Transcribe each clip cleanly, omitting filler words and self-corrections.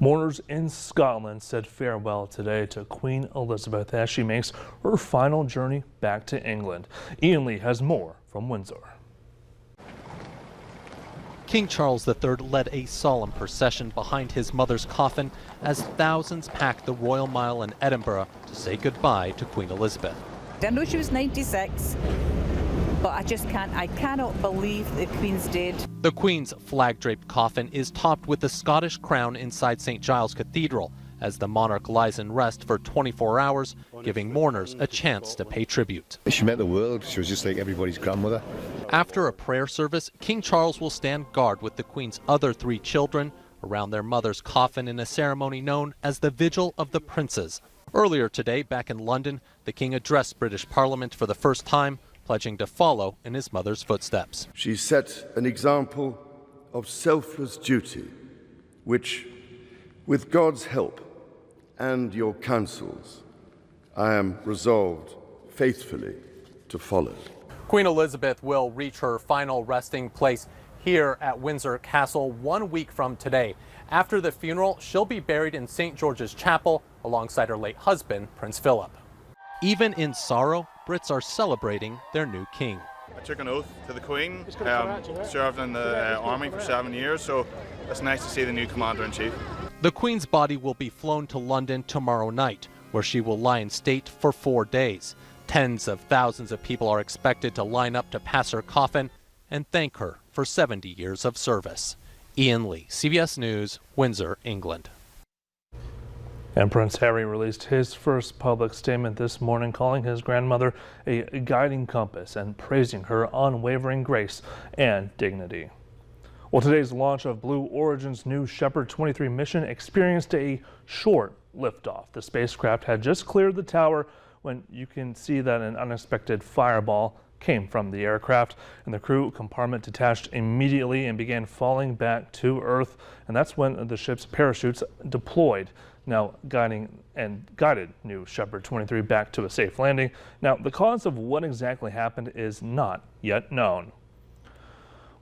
Mourners in Scotland said farewell today to Queen Elizabeth as she makes her final journey back to England. Ian Lee has more from Windsor. King Charles III led a solemn procession behind his mother's coffin as thousands packed the Royal Mile in Edinburgh to say goodbye to Queen Elizabeth. I know she was 96, but I cannot believe the Queen's dead. The Queen's flag-draped coffin is topped with the Scottish crown inside St. Giles Cathedral as the monarch lies in rest for 24 hours, giving mourners a chance to pay tribute. She meant the world. She was just like everybody's grandmother. After a prayer service, King Charles will stand guard with the Queen's other 3 children around their mother's coffin in a ceremony known as the Vigil of the Princes. Earlier today, back in London, the King addressed British Parliament for the first time, pledging to follow in his mother's footsteps. She set an example of selfless duty, which, with God's help and your counsels, I am resolved faithfully to follow. Queen Elizabeth will reach her final resting place here at Windsor Castle 1 week from today. After the funeral, she'll be buried in St. George's Chapel alongside her late husband, Prince Philip. Even in sorrow, Brits are celebrating their new king. I took an oath to the Queen, served in the army for 7 years, so it's nice to see the new Commander-in-Chief. The Queen's body will be flown to London tomorrow night, where she will lie in state for 4 days. Tens of thousands of people are expected to line up to pass her coffin and thank her for 70 years of service. Ian Lee, CBS News, Windsor, England. And Prince Harry released his first public statement this morning, calling his grandmother a guiding compass and praising her unwavering grace and dignity. Well, today's launch of Blue Origin's new Shepard 23 mission experienced a short liftoff. The spacecraft had just cleared the tower when you can see that an unexpected fireball came from the aircraft, and the crew compartment detached immediately and began falling back to Earth. And that's when the ship's parachutes deployed, now guided new Shepard 23 back to a safe landing. Now, the cause of what exactly happened is not yet known.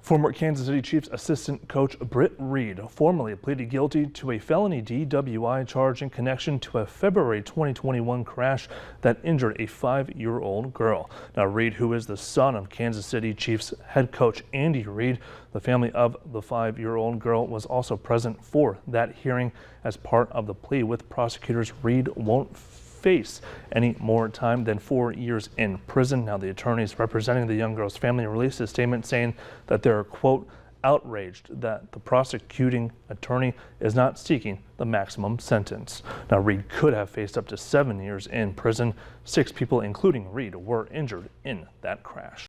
Former Kansas City Chiefs assistant coach Britt Reed formally pleaded guilty to a felony DWI charge in connection to a February 2021 crash that injured a 5-year-old girl. Now, Reed, who is the son of Kansas City Chiefs head coach Andy Reid, the family of the 5-year-old girl was also present for that hearing. As part of the plea with prosecutors, Reed won't face any more time than 4 years in prison. Now, the attorneys representing the young girl's family released a statement saying that they're, quote, outraged that the prosecuting attorney is not seeking the maximum sentence. Now, Reed could have faced up to 7 years in prison. 6 people, including Reed, were injured in that crash.